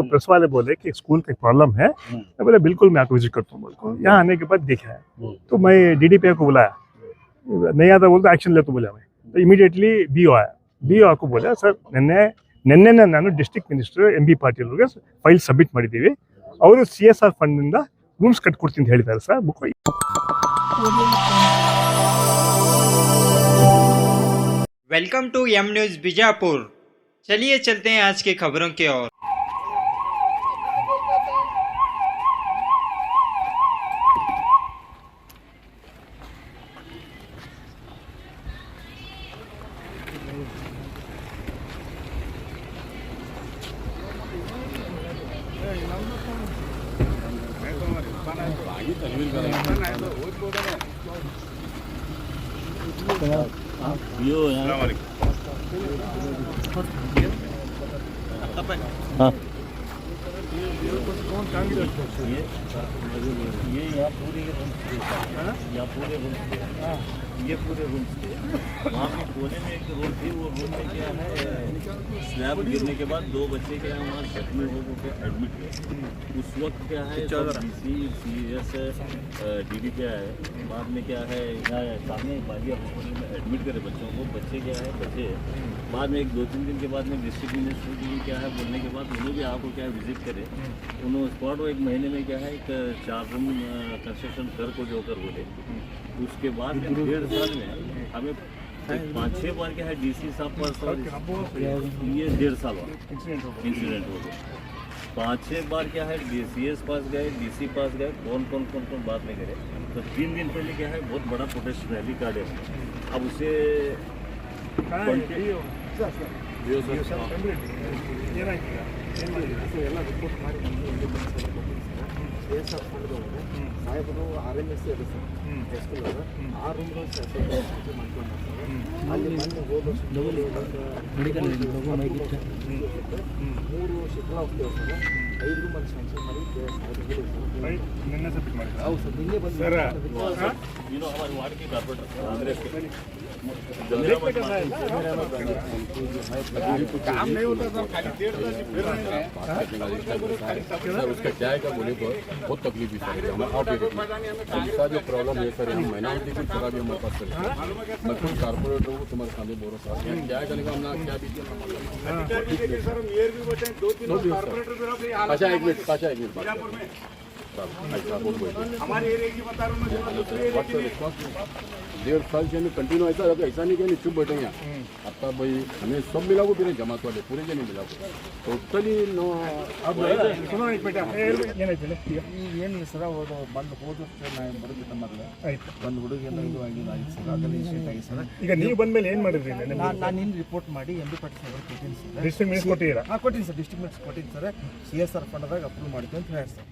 तो प्रेस वाले बोले कि स्कूल का प्रॉब्लम है। मैं बोले बिल्कुल मैं आपको विजिट करता हूँ। बोल को यहाँ आने के बाद देखा है तो मैं DDPI को बुलाया, नहीं आता बोलते एक्शन ले तो बोला मैं, तो इमीडिएटली BO आया। BO को बोला सर ನಿನ್ನೆ ನಾನು ಡಿಸ್ಟ್ರಿಕ್ಟ್ ಮಿನಿಸ್ಟರ್ MB ಪಾಟೀಲ್ ಅವರಿಗೆ ಫೈಲ್ ಸಬ್ಮಿಟ್ ಮಾಡಿದ್ದೀವಿ, ಅವರು CSR ಫಂಡ್ನಿಂದ ರೂಮ್ಸ್ ಕಟ್ಕೊಡ್ತೀನಿ ಅಂತ ಹೇಳಿದ್ದಾರೆ sir book. Welcome to M news Bijapur. चलिए चलते हैं आज की खबरों की ओर। ये पूरे रूम थे। वहाँ पे कोने में एक रूम थी, वो रूम में क्या है स्लैब गिरने के बाद 2 बच्चे क्या है वहाँ जख्मी हो गए एडमिट हुए। उस वक्त क्या है DC CS DDPI है, बाद में क्या है यहाँ सामने बालिया हॉस्पिटल में एडमिट करे बच्चों को। बच्चे क्या है बच्चे बाद में 1-2-3 दिन के बाद में डिस्ट्रिक्ट मिनिस्टर की क्या है बोलने के बाद उन्होंने भी आपको क्या है विजिट करे। उन्होंने स्पॉट 1 महीने में क्या है एक 4 रूम कंस्ट्रक्शन कर को जोकर बोले। उसके बाद 1.5 साल में हमें 5-6 बार क्या है DC साहब पर ये 1.5 साल हुआ इंसिडेंट हो गया। 5-6 बार क्या है CS पास गए, DC पास गए, कौन बात नहीं करे। तो 3 दिन पहले क्या है बहुत बड़ा प्रोटेस्ट रैली काटे। अब उसे ಸಾಹೇಬರು RMS ಇದೆ ಸರ್ ಹೈಸ್ಕೂಲ್ ಆ ರೂಮ್ ಮಾಡ್ಕೊಂಡು ಅಲ್ಲಿ ಬಂದು ಹೋದ 3 ಶಿಥಿಲ ಹೋಗ್ತೇವೆ ಸರ್ 5 ರೂಮ್ ಅಲ್ಲಿ ಸ್ಯಾಂಕ್ಷನ್ ಮಾಡಿ ನಿನ್ನೆ ಸಬ್ಮಿಟ್ ಮಾಡಿ ಹೌದು ಸರ್ ನಿನ್ನೆ ಬಂದು ಸರ್ हमारे वार्ड के कारपोरेटर कांग्रेस के काम नहीं होता सर खाली सर उसका क्या है क्या बोले तो बहुत तकलीफ है सर। इसका जो प्रॉब्लम है सर यहाँ माइनॉरिटी को चला भी हमारे पास सर। मैं खुद कारपोरेटर हूँ, तुम्हारे सामने बोल रहा सर क्या करने का हमने क्या भी पाशा एक मिनट हमारे एरिया की बता रहा हूँ 1.5 साल से हमें कंटिन्यू ऐसा नहीं कि चुप बैठेंगे आपका भाई हमें सब मिला को फिर जमात वाले पूरे नहीं मिला को टोटली नो। अब सुनो एक बेटा ಏನಾಯ್ತು ಏನಿಲ್ಲ ಸರ್ ಅವರು ಬಂದು ಹೋದ ನಾನು ಬರೋದಕ್ಕೆ ಮೊದಲು ಒಂದು ಹುಡುಗಿಯನ್ನು ಇದು ಆಗಿದೆ ಸರ್ ಅದನ್ನು ಇನ್ಸಿಡೆಂಟ್ ಆಗಿದೆ ಸರ್। ಈಗ ನೀವು ಬಂದ್ಮೇಲೆ ಏನು ಮಾಡಿದ್ರಿ? ನಾನು ಇನ್ನು ರಿಪೋರ್ಟ್ ಮಾಡಿ MB ಪಾಟೀಲ್ ಸರ್ ಕೊಟ್ಟಿದ್ದೀನಿ ಸರ್। ಡಿಸ್ಟ್ರಿಕ್ಟ್ ಮಿನಿಸ್ಟರ್ ಕೊಟ್ಟಿದ್ದೀರಾ? ಹಾಂ ಕೊಟ್ಟಿದ್ದೀನಿ ಸರ್, ಡಿಸ್ಟ್ರಿಕ್ಟ್ ಮಿನಿಸ್ಟರ್ ಕೊಟ್ಟಿದ್ದೀನಿ ಸರ್। CSR ಫಂಡ್ದಾಗ ಅಪ್ರೂವ್ ಮಾಡಿದ್ವಿ ಅಂತ ಹೇಳಿ ಸರ್।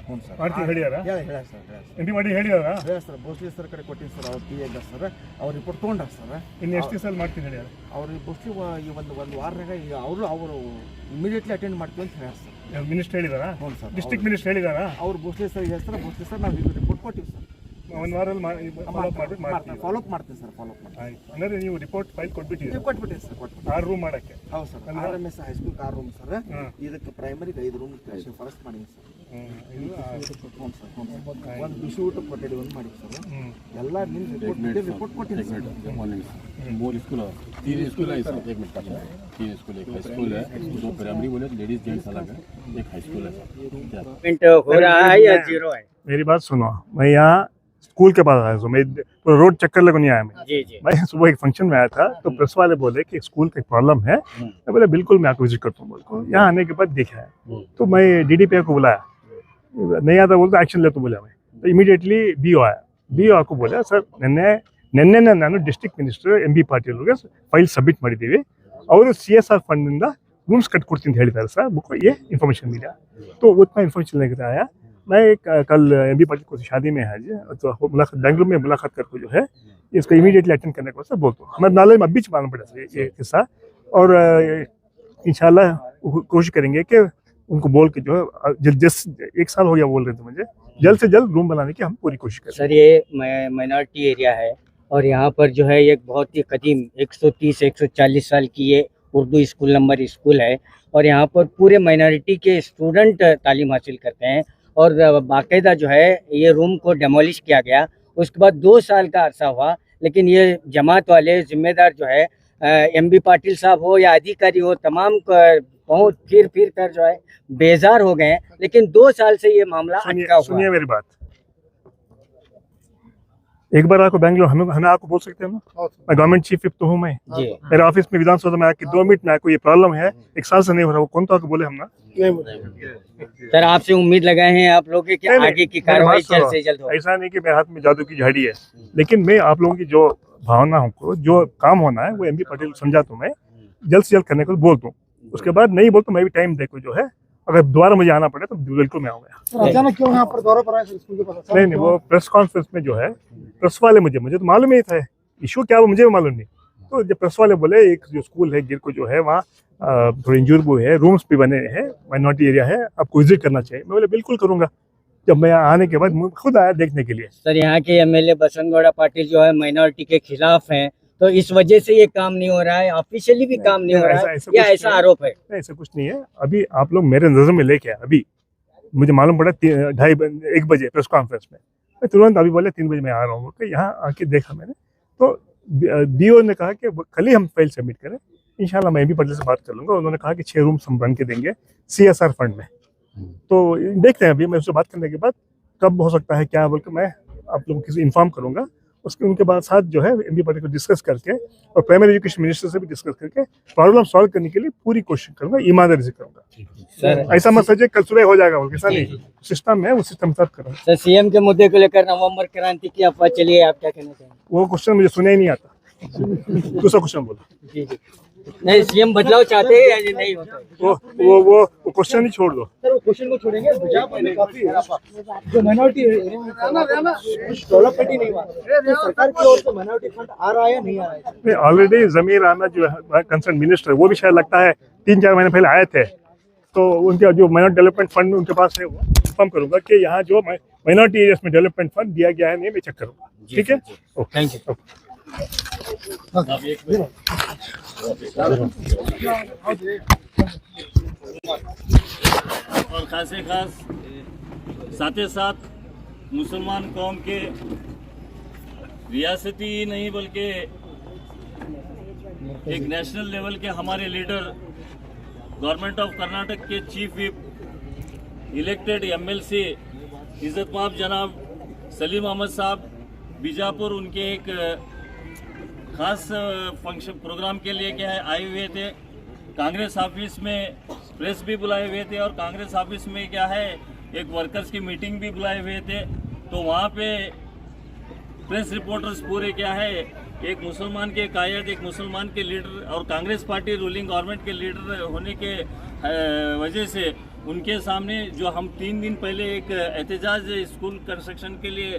ಹ್ಞೂ ಸರ್ ಮಾಡ್ತೀವಿ ಹೇಳಿದಾರ? ಹೇಳ ಸರ್ MB ಮಾಡಿ ಹೇಳಿದಾರಾ? ಹೇಳ ಸರ್ ಬೋಸ್ಲಿ ಸರ್ ಕಡೆ ಕೊಟ್ಟಿದ್ದೀನಿ ಸರ್, ಅವ್ರು PA ಇದ್ದಾರೆ ಸರ್, ಅವ್ರು ರಿಪೋರ್ಟ್ ತೊಗೊಂಡಾರ ಸರ್। ಇನ್ನು ಎಷ್ಟು ದಿವಸ ಮಾಡ್ತೀನಿ ಹೇಳ್ಯಾರ? ಅವ್ರು ಬೋಸ್ಲಿ ಈ ಒಂದು ವಾರನಾಗ ಅವರು ಇಮಿಡಿಯೇಟ್ಲಿ ಅಟೆಂಡ್ ಮಾಡ್ತೀವಿ ಅಂತ ಹೇಳಿ ಸರ್। ಮಿನಿಸ್ಟರ್ ಹೇಳಿದಾರಾ? ಹ್ಞೂ ಸರ್ ಡಿಸ್ಟ್ರಿಕ್ಟ್ ಮಿನಿಸ್ಟರ್ ಹೇಳಿದಾರಾ? ಅವ್ರು ಬೋಸ್ಲಿ ಸರ್ ಹೇಳ್ತಾರೆ, ಬೋಸ್ಲಿ ಸರ್ ನಾವು ರಿಪೋರ್ಟ್ ಕೊಟ್ಟಿವಿ ಸರ್। ಒಂದು ವಾರಲ್ಲಿ ಫಾಲೋ ಅಪ್ ಮಾಡ್ತೀನಿ ಸರ್, ಫಾಲೋ ಅಪ್ ಮಾಡ್ತೀನಿ। ಆಯ್ತು, ಅಂದರೆ ನೀವು ರಿಪೋರ್ಟ್ ಫೈಲ್ ಕೊಟ್ಬಿಟ್ಟಿದ್ದೀರಿ? ಕೊಟ್ಬಿಟ್ಟಿರಿ ಸರ್, ಕೊಟ್ಬಿಟ್ಟು 6 ರೂಮ್ ಮಾಡೋಕ್ಕೆ? ಹೌದು sir, RMS high school 6 room sir, ಇದಕ್ಕೆ ಪ್ರೈಮರಿಗೆ 5 ರೂಮ್ ಫಾರೆಸ್ಟ್ ಮಾಡಿವಿ ಸರ್। ಹ್ಞೂ ಸರ್, ಒಂದು ಬಿಸಿ ಊಟ ಕೊಟ್ಟಿದ್ದೀವಿ, ಒಂದು ಮಾಡಿ ಸರ್ ಎಲ್ಲ ನಿಮ್ಮ ರಿಪೋರ್ಟ್ ಕೊಟ್ಟಿದ್ದೀನಿ ಸರ್। 3 स्कूल है सर, 1 मिनट 3 स्कूल, एक हाई स्कूल है, 2 प्राइमरी बोले लेडीज जेंट्स अलग है, एक हाई स्कूल है सर। हो रहा है या जीरो है? मेरी बात सुनो, मैं यहाँ स्कूल के पास आया हूँ, मैं तो रोड चक्कर लगने नहीं आया मैं। जी मैं सुबह एक फंक्शन में आया था तो प्रेस वाले बोले कि स्कूल का प्रॉब्लम है। मैं बोले बिल्कुल मैं आपको विजिट करता हूँ। बोल को यहाँ आने के बाद देखा है तो मैं DDPI को बुलाया, नहीं आता बोलते एक्शन ले तो बोला मैं, तो इमीडिएटली BO आया। BO को बोला सर ನಿನ್ನೆ ನಾನು ಡಿಸ್ಟ್ರಿಕ್ಟ್ ಮಿನಿಸ್ಟರ್ MB ಪಾಟೀಲ್ ಅವರಿಗೆ ಫೈಲ್ ಸಬ್ಮಿಟ್ ಮಾಡಿದ್ದೀವಿ, ಅವರು CSR ಫಂಡ್ನಿಂದ रूम्स कटಕೊಡ್ತೀನಿ ಅಂತ ಹೇಳಿದ್ದಾರೆ ಸರ್ बुक ये इन्फॉर्मेशन मिला। तो उतना इन्फॉर्मेशन लेकर आया मैं। कल MB पाटिल को शादी में है जी, तो मुलाकात बेंगलुरु में मुलाकात करके जो है इसको इमीडिएटली अटेंड करने को सर बोलता हूँ। हमारे नाले में अभी मालूम पड़ा सर ये किस्सा, और इंशाल्लाह कोशिश करेंगे कि उनको बोल के जो है जल्द 1 साल हो गया बोल रहे थे मुझे, जल्द से जल्द रूम बनाने की हम पूरी कोशिश करें। सर ये माइनॉरिटी एरिया है और यहाँ पर जो है एक बहुत ही कदीम 130-140 साल की ये उर्दू स्कूल नंबर स्कूल है और यहाँ पर पूरे माइनॉरिटी के स्टूडेंट तालीम हासिल करते हैं और बाकायदा जो है ये रूम को डेमोलिश किया गया। उसके बाद 2 साल का अरसा हुआ, लेकिन ये जमात वाले जिम्मेदार जो है एमबी पाटिल साहब हो या अधिकारी हो, तमाम पहुँच फिर कर जो है बेजार हो गए हैं। लेकिन 2 साल से ये मामला अटका हुआ सुनिए है। मेरी बात, एक बार आपको बैंगलोर हमें आपको बोल सकते हैं ना, मैं गवर्नमेंट चीफ विप तो हूँ मैं, जी मेरे ऑफिस में विधानसभा में आके 2 मिनट में आपको ये प्रॉब्लम है, 1 साल से नहीं हो रहा, वो कौन तो आपको बोले हम ना। सर, आपसे उम्मीद लगाए हैं आप लोग कि नहीं, आगे की मेरी कार्रवाई बात सुनो। जल्द से जल्द हो। ऐसा नहीं कि मेरे हाथ में जादू की झाड़ी है, लेकिन मैं आप लोगों की जो भावनाओं को, जो काम होना है वो एमबी पाटिल समझा तो मैं जल्द से जल्द करने को बोल दूँ, उसके बाद नहीं बोल तो मैं भी टाइम देखो जो है, अगर दोबारा मुझे आना पड़े तो बिल्कुल मैं आऊंगा। अचानक क्यों यहाँ पर दौरे पर आए स्कूल के पास? नहीं वो प्रेस कॉन्फ्रेंस में जो है प्रेस वाले मुझे तो मालूम ही था इशू क्या, वो मुझे भी मालूम नहीं, तो जब प्रेस वाले बोले एक जो स्कूल है गिर को जो है वहाँ थोड़ी इंजूर हुए है, रूम्स भी बने हैं, माइनॉरिटी एरिया है, आपको विजिट करना चाहिए। मैं बोले बिल्कुल करूंगा। जब मैं आने के बाद मैं खुद आया देखने के लिए। सर, यहाँ के एमएलए बसंत गौड़ा पाटिल जो है माइनॉरिटी के खिलाफ हैं, तो इस वजह से ये काम नहीं हो रहा है, ऑफिशियली भी काम नहीं हो रहा है, या ऐसा आरोप है? नहीं, ऐसा कुछ नहीं है। अभी आप लोग मेरे नजर में लेके अभी मुझे मालूम पड़ा 2:30-1 बजे प्रेस कॉन्फ्रेंस में, मैं तुरंत अभी बोले 3 बजे मैं आ रहा हूँ, तो यहाँ आके देखा मैंने, तो बीओ ने कहा कि कल ही हम फाइल सबमिट करें, इंशाल्लाह मैं एमबी पाटिल से बात कर लूंगा। उन्होंने कहा कि 6 रूम्स हम बन के देंगे CSR फंड में, तो देखते हैं अभी मैं उससे बात करने के बाद कब हो सकता है क्या बोल के मैं आप लोगों को इन्फॉर्म करूंगा। उसके उनके बाद साथ जो है एमबी पाटिल को डिस्कस करके और प्राइमरी एजुकेशन मिनिस्टर से भी डिस्कस करके प्रॉब्लम सॉल्व करने के लिए पूरी कोशिश करूंगा, ईमानदारी से करूंगा। सर, ऐसा मत सोचिए कल सुबह हो जाएगा, ऐसा नहीं, सिस्टम है वो सिस्टम साफ करूँगा। सर, सीएम के मुद्दे को लेकर नवंबर क्रांति की अफवाह चली है, आप क्या कहना चाहेंगे? वो क्वेश्चन मुझे सुने ही नहीं आता, दूसरा क्वेश्चन बोलो। जी जी, नहीं, सीएम बदलाव चाहते हैं या नहीं होता है? वो क्वेश्चन ही छोड़ दो। सर, वो क्वेश्चन को छोड़ेंगे। बीजापुर में काफी जो माइनॉरिटी डेवलपमेंट ही नहीं हुआ, तो सरकार की ओर से माइनॉरिटी फंड आ रहा है या नहीं आ रहा है? ऑलरेडी जमीर अहमद जो है कंसर्न मिनिस्टर, वो भी शायद लगता है 3-4 महीने पहले आए थे, तो उनके जो माइनॉरिटी डेवलपमेंट फंड उनके पास है, वो इन्फॉर्म करूंगा कि यहाँ जो माइनॉरिटी एरियाज में डेवलपमेंट फंड दिया गया है नहीं, मैं चेक करूँगा। ठीक है, थैंक यू। और खासे खास साथ ही साथ मुसलमान कौम के रियासती ही नहीं बल्कि एक नेशनल लेवल के हमारे लीडर, गवर्नमेंट ऑफ कर्नाटक के चीफ विप, इलेक्टेड MLC इज्जतमाब जनाब सलीम अहमद साहब बीजापुर, उनके एक खास फंक्शन प्रोग्राम के लिए क्या है आए हुए थे। कांग्रेस ऑफिस में प्रेस भी बुलाए हुए थे और कांग्रेस ऑफिस में क्या है एक वर्कर्स की मीटिंग भी बुलाए हुए थे। तो वहाँ पे प्रेस रिपोर्टर्स पूरे क्या है एक मुसलमान के कायद, एक मुसलमान के लीडर और कांग्रेस पार्टी रूलिंग गवर्नमेंट के लीडर होने के वजह से उनके सामने जो हम 3 दिन पहले एक एहतजाज स्कूल कंस्ट्रक्शन के लिए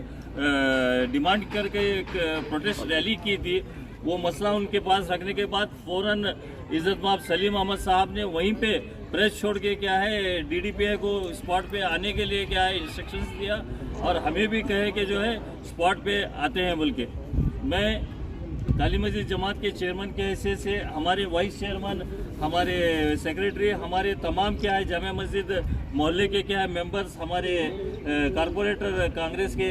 डिमांड करके एक प्रोटेस्ट रैली की थी, वो मसला उनके पास रखने के बाद फौरन इज्जतमाब सलीम अहमद साहब ने वहीं पे प्रेस छोड़ के क्या है DDPI को स्पॉट पे आने के लिए क्या है इंस्ट्रक्शंस दिया और हमें भी कहे कि जो है स्पॉट पे आते हैं बोल के। मैं काली मस्जिद जमात के चेयरमैन के हैसियत से हमारे वाइस चेयरमैन, हमारे सेक्रेटरी, हमारे तमाम क्या है जामिया मस्जिद मोहल्ले के क्या है मेंबर्स, हमारे कारपोरेटर कांग्रेस के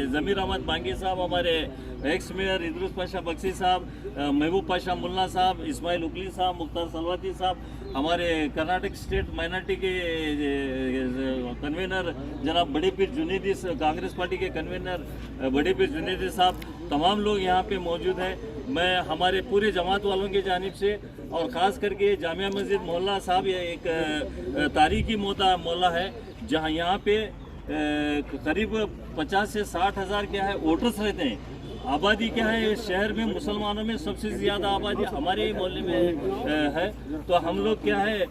ज़मीर अहमद बांगी साहब, हमारे एक्स मेयर इदरुस पाशा बख्शी साहब, महबूब पाशा मुल्ला साहब, इस्माइल उकली साहब, मुख्तार सलवाती साहब, हमारे कर्नाटक स्टेट माइनॉरिटी के कन्वीनर जनाब बड़े पीर जुनैदी, कांग्रेस पार्टी के कन्वीनर बड़े पीर जुनैदी साहब, तमाम लोग यहाँ पे मौजूद हैं। मैं हमारे पूरे जमात वालों की जानिब से और ख़ास करके जामिया मस्जिद मोहल्ला साहब, ये एक तारीखी मोहल्ला है जहाँ यहाँ पे करीब 50 से 60 हज़ार क्या है वोटर्स रहते हैं। आबादी क्या है शहर में मुसलमानों में सबसे ज़्यादा आबादी हमारे ही मोहल्ले में है। तो हम लोग क्या है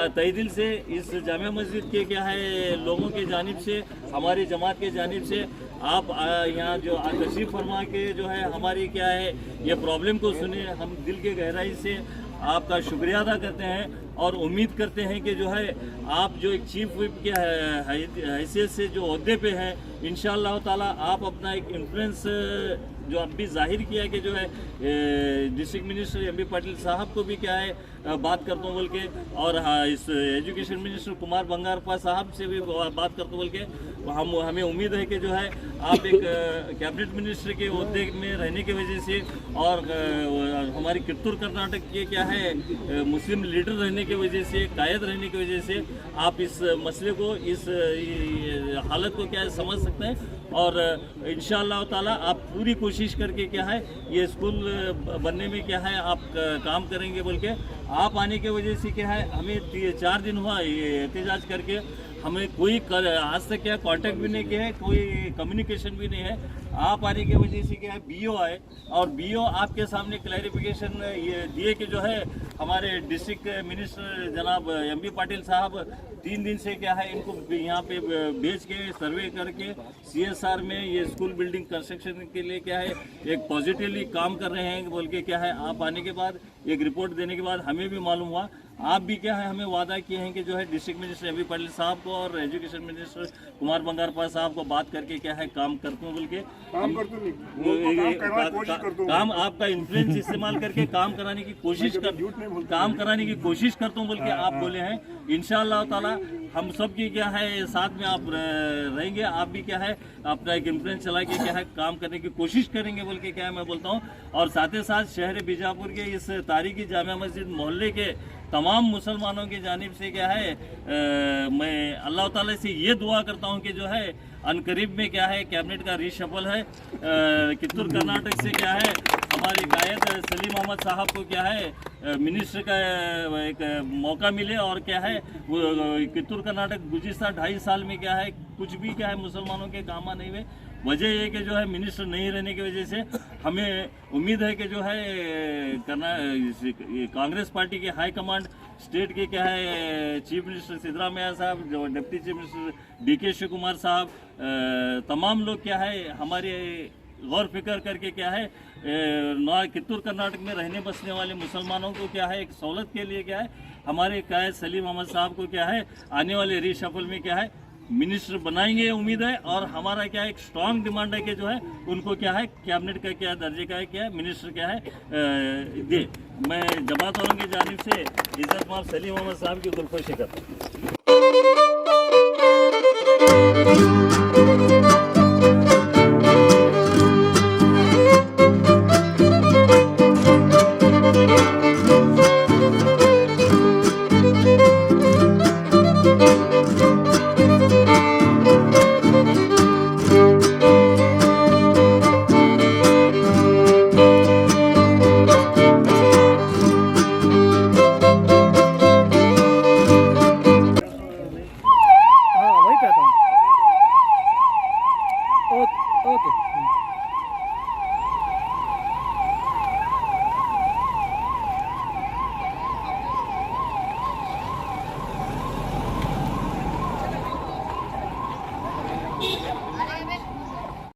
तहे दिल से इस जामिया मस्जिद के क्या है लोगों के जानिब से, हमारी जमात के जानिब से आप यहाँ जो तशरीफ़ फरमा के जो है हमारी क्या है ये प्रॉब्लम को सुने, हम दिल के गहराई से आपका शुक्रिया अदा करते हैं और उम्मीद करते हैं कि जो है आप जो एक चीफ विप के हैसियत से जो ओहदे पे हैं, इंशाअल्लाह ताला आप अपना एक इन्फ्लुएंस जो अब भी जाहिर किया कि जो है डिस्ट्रिक्ट मिनिस्टर एमबी पाटिल साहब को भी क्या है बात करता हूँ बोल के, और हाँ, इस एजुकेशन मिनिस्टर कुमार बंगारप्पा साहब से भी बात करता हूँ बोल के, हमें उम्मीद है कि जो है आप एक कैबिनेट मिनिस्टर के ओहदे में रहने की वजह से और हमारी कित्तूर कर्नाटक के क्या है मुस्लिम लीडर रहने की वजह से, कायद रहने की वजह से आप इस मसले को, इस हालत को क्या है समझ सकते हैं। और इंशाअल्लाह ताला आप पूरी कोशिश करके क्या है ये स्कूल बनने में क्या है आप काम करेंगे बोल के, आप आने की वजह से क्या है हमें 4 दिन हुआ ये एहतजाज करके, हमें कोई आज तक क्या कांटेक्ट भी नहीं किया है, कोई कम्युनिकेशन भी नहीं है। आप आने की वजह से क्या है बीओ आए और बीओ आपके सामने क्लैरिफिकेशन ये दिए कि जो है हमारे डिस्ट्रिक्ट मिनिस्टर जनाब एमबी पाटिल साहब 3 दिन से क्या है इनको यहाँ पे भेज के सर्वे करके सीएसआर में ये स्कूल बिल्डिंग कंस्ट्रक्शन के लिए क्या है एक पॉजिटिवली काम कर रहे हैं बोल के क्या है आप आने के बाद एक रिपोर्ट देने के बाद हमें भी मालूम हुआ, आप भी क्या है हमें वादा किए हैं कि जो है डिस्ट्रिक्ट मिनिस्टर एमबी पाटिल साहब को और एजुकेशन मिनिस्टर कुमार बंगारप्पा साहब को बात करके क्या है काम करते हैं बोल के, काम आपका इन्फ्लुएंस इस्तेमाल करके काम कराने की कोशिश करता हूँ बोल के आप बोले हैं। इंशाअल्लाह ताला हम सब की क्या है साथ में आप रहेंगे, आप भी क्या है अपना एक इन्फ्लुएंस चला के क्या है काम करने की कोशिश करेंगे बोल के क्या है मैं बोलता हूँ। और साथ ही साथ शहर बीजापुर के इस तारीखी जामिया मस्जिद मोहल्ले के तमाम मुसलमानों की जानिब से क्या है मैं अल्लाह ताला से ये दुआ करता हूँ कि जो है अनकरीब में क्या है कैबिनेट का रीशफल है, कित्तूर कर्नाटक से क्या है हमारे कायद सलीम अहमद साहब को क्या है मिनिस्टर का एक मौका मिले और क्या है कित्तूर कर्नाटक गुज़िश्ता 2.5 साल में क्या है कुछ भी क्या है मुसलमानों के काम नहीं हुए। वजह ये कि जो है मिनिस्टर नहीं रहने की वजह से हमें उम्मीद है कि जो है कांग्रेस पार्टी के हाई कमांड स्टेट के क्या है चीफ मिनिस्टर सिद्धरामैया साहब, जो deputy chief minister DK Shivakumar साहब, तमाम लोग क्या है हमारे गौर फिक्र करके क्या है कित्तूर कर्नाटक में रहने बसने वाले मुसलमानों को क्या है एक सहूलत के लिए क्या है हमारे कायद सलीम अहमद साहब को क्या है आने वाले रीशफल में क्या है मिनिस्टर बनाएंगे उम्मीद है। और हमारा क्या है एक स्ट्रांग डिमांड है कि जो है उनको क्या है कैबिनेट का क्या दर्जे का है क्या है मिनिस्टर क्या है दे। मैं जमात वालों की जानिब से इज्जत माफ सलीम अहमद साहब की गुलफोशी करता हूँ।